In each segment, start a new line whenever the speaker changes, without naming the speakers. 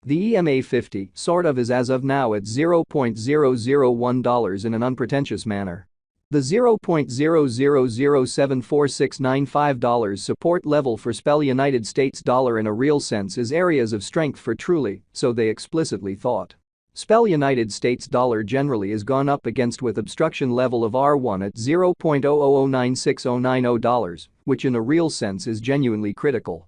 The EMA 50 sort of is as of now at $0.001 in an unpretentious manner. The $0.00074695 support level for spell United States dollar in a real sense is areas of strength for truly, so they explicitly thought. Spell United States dollar generally is gone up against with obstruction level of R1 at $0.0009690, which in a real sense is genuinely critical.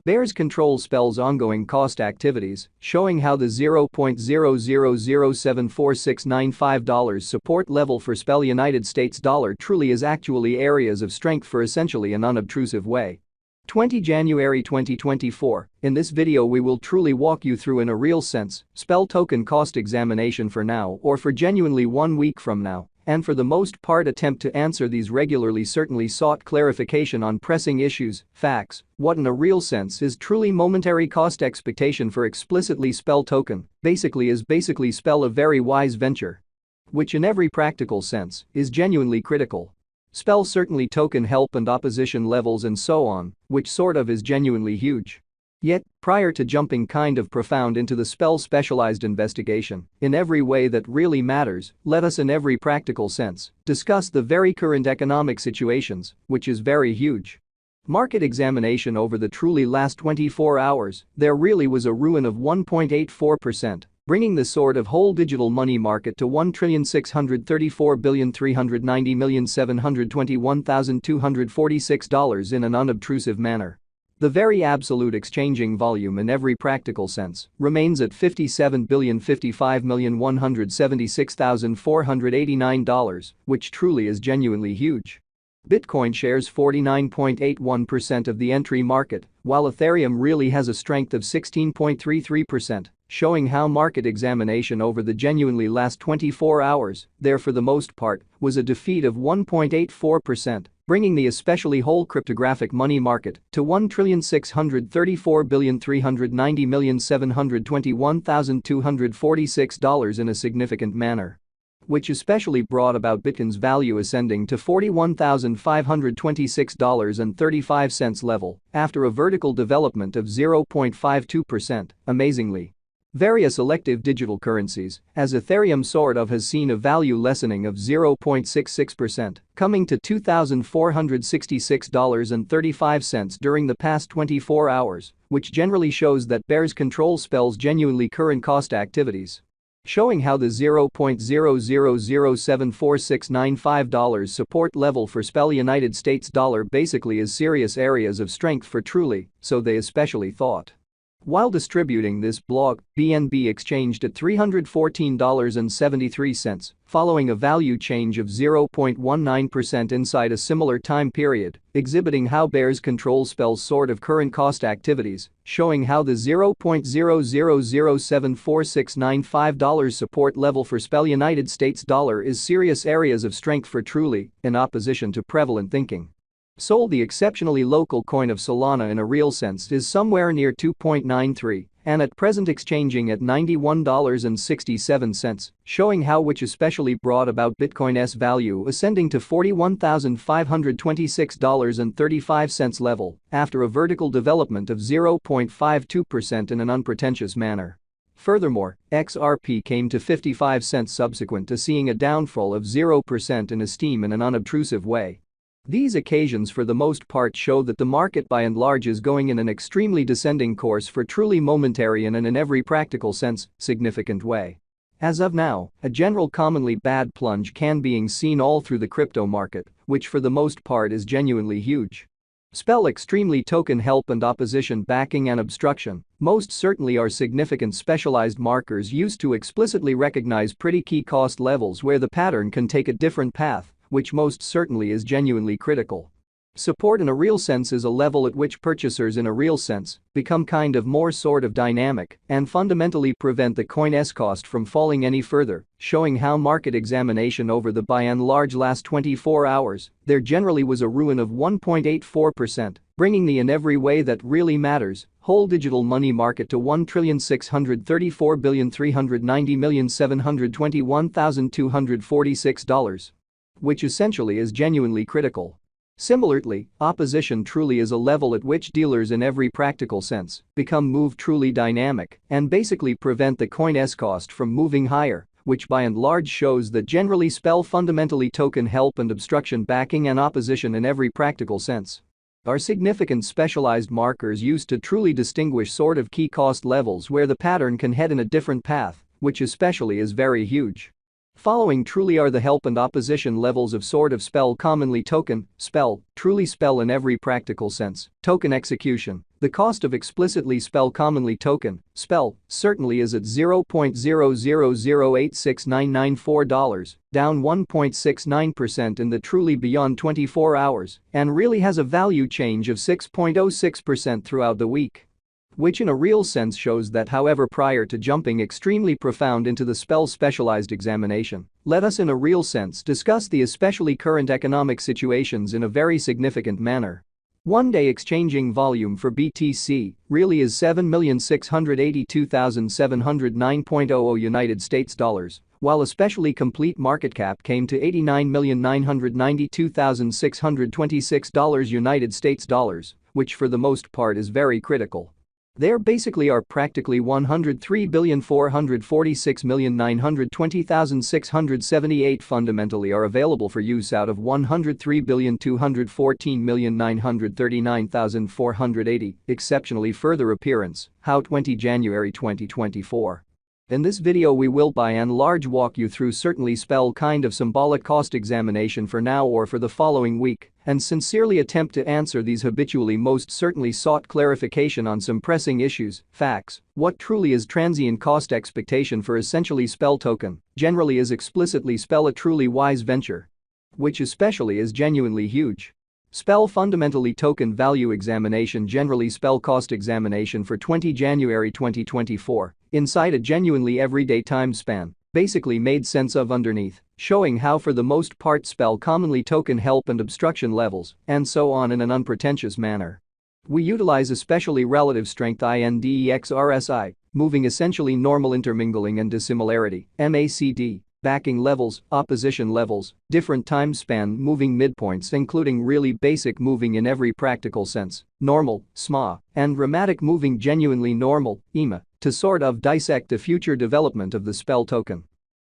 Bears control spell's ongoing cost activities, showing how the $0.00074695 support level for spell United States dollar truly is actually areas of strength for essentially an unobtrusive way. 20 January 2024, in this video we will truly walk you through in a real sense, spell token cost examination for now or for genuinely 1 week from now, and for the most part attempt to answer these regularly certainly sought clarification on pressing issues, facts, what in a real sense is truly momentary cost expectation for explicitly spell token, basically spell a very wise venture. Which in every practical sense is genuinely critical. Spell certainly token help and opposition levels and so on, which sort of is genuinely huge. Yet, prior to jumping kind of profound into the spell specialized investigation, in every way that really matters, let us in every practical sense discuss the very current economic situations, which is very huge. Market examination over the truly last 24 hours, there really was a ruin of 1.84%, bringing the sort of whole digital money market to $1,634,390,721,246 in an unobtrusive manner. The very absolute exchanging volume in every practical sense remains at $57,055,176,489, which truly is genuinely huge. Bitcoin shares 49.81% of the entry market, while Ethereum really has a strength of 16.33%, showing how market examination over the genuinely last 24 hours, there for the most part, was a defeat of 1.84%. Bringing the especially whole cryptographic money market to $1,634,390,721,246 in a significant manner. Which especially brought about Bitcoin's value ascending to $41,526.35 level after a vertical development of 0.52%, amazingly. Various elective digital currencies, as Ethereum sort of has seen a value lessening of 0.66%, coming to $2,466.35 during the past 24 hours, which generally shows that bears control spells genuinely current cost activities. Showing how the $0.00074695 support level for spell United States dollar basically is serious areas of strength for truly, so they especially thought. While distributing this blog, BNB exchanged at $314.73, following a value change of 0.19% inside a similar time period, exhibiting how bears control spells sort of current cost activities, showing how the $0.00074695 support level for spell United States dollar is serious areas of strength for truly, in opposition to prevalent thinking. Sol, the exceptionally local coin of Solana in a real sense, is somewhere near 2.93 and at present exchanging at $91.67, showing how which especially brought about Bitcoin's value ascending to $41,526.35 level after a vertical development of 0.52% in an unpretentious manner. Furthermore, XRP came to 55 cents subsequent to seeing a downfall of 0% in esteem in an unobtrusive way. These occasions for the most part show that the market by and large is going in an extremely descending course for truly momentary and in every practical sense, significant way. As of now, a general commonly bad plunge can being seen all through the crypto market, which for the most part is genuinely huge. Spell extremely token help and opposition backing and obstruction most certainly are significant specialized markers used to explicitly recognize pretty key cost levels where the pattern can take a different path, which most certainly is genuinely critical. Support in a real sense is a level at which purchasers in a real sense become kind of more sort of dynamic and fundamentally prevent the coin's cost from falling any further, showing how market examination over the by and large last 24 hours, there generally was a ruin of 1.84%, bringing the in every way that really matters, whole digital money market to $1,634,390,721,246. Which essentially is genuinely critical. Similarly, opposition truly is a level at which dealers in every practical sense become move truly dynamic and basically prevent the coin's cost from moving higher, which by and large shows that generally spell fundamentally token help and obstruction backing and opposition in every practical sense are significant specialized markers used to truly distinguish sort of key cost levels where the pattern can head in a different path, which especially is very huge. Following truly are the help and opposition levels of sort of spell commonly token, spell, truly spell in every practical sense, token execution. The cost of explicitly spell commonly token, spell, certainly is at $0.000869994, down 1.69% in the truly beyond 24 hours, and really has a value change of 6.06% throughout the week. Which in a real sense shows that however prior to jumping extremely profound into the spell specialized examination, let us in a real sense discuss the especially current economic situations in a very significant manner. One-day exchanging volume for BTC really is 7,682,709.00 United States dollars, while especially complete market cap came to $89,992,626 United States dollars, which for the most part is very critical. There basically are practically 103,446,920,678 fundamentally are available for use out of 103,214,939,480, exceptionally further appearance, how 20 January 2024. In this video we will by and large walk you through certainly spell kind of symbolic cost examination for now or for the following week and sincerely attempt to answer these habitually most certainly sought clarification on some pressing issues, facts, what truly is transient cost expectation for essentially spell token, generally is explicitly spell a truly wise venture, which especially is genuinely huge. Spell fundamentally token value examination generally spell cost examination for 20 January 2024 inside a genuinely everyday time span, basically made sense of underneath, showing how for the most part spell commonly token help and obstruction levels and so on in an unpretentious manner. We utilize especially relative strength index RSI, moving essentially normal intermingling and dissimilarity, MACD, backing levels, opposition levels, different time span moving midpoints including really basic moving in every practical sense, normal, SMA, and dramatic moving genuinely normal, EMA, to sort of dissect the future development of the spell token.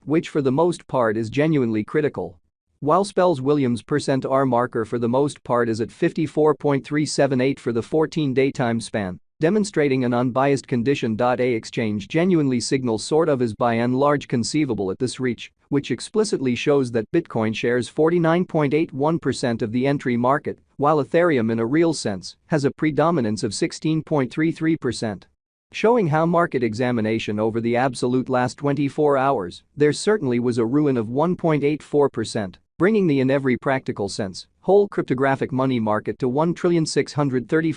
Which for the most part is genuinely critical. While spell's Williams %R marker for the most part is at 54.378 for the 14-day time span, demonstrating an unbiased condition. A exchange genuinely signals sort of is by and large conceivable at this reach, which explicitly shows that Bitcoin shares 49.81% of the entry market, while Ethereum in a real sense has a predominance of 16.33%. Showing how market examination over the absolute last 24 hours, there certainly was a ruin of 1.84%, bringing the in every practical sense whole cryptographic money market to $1,634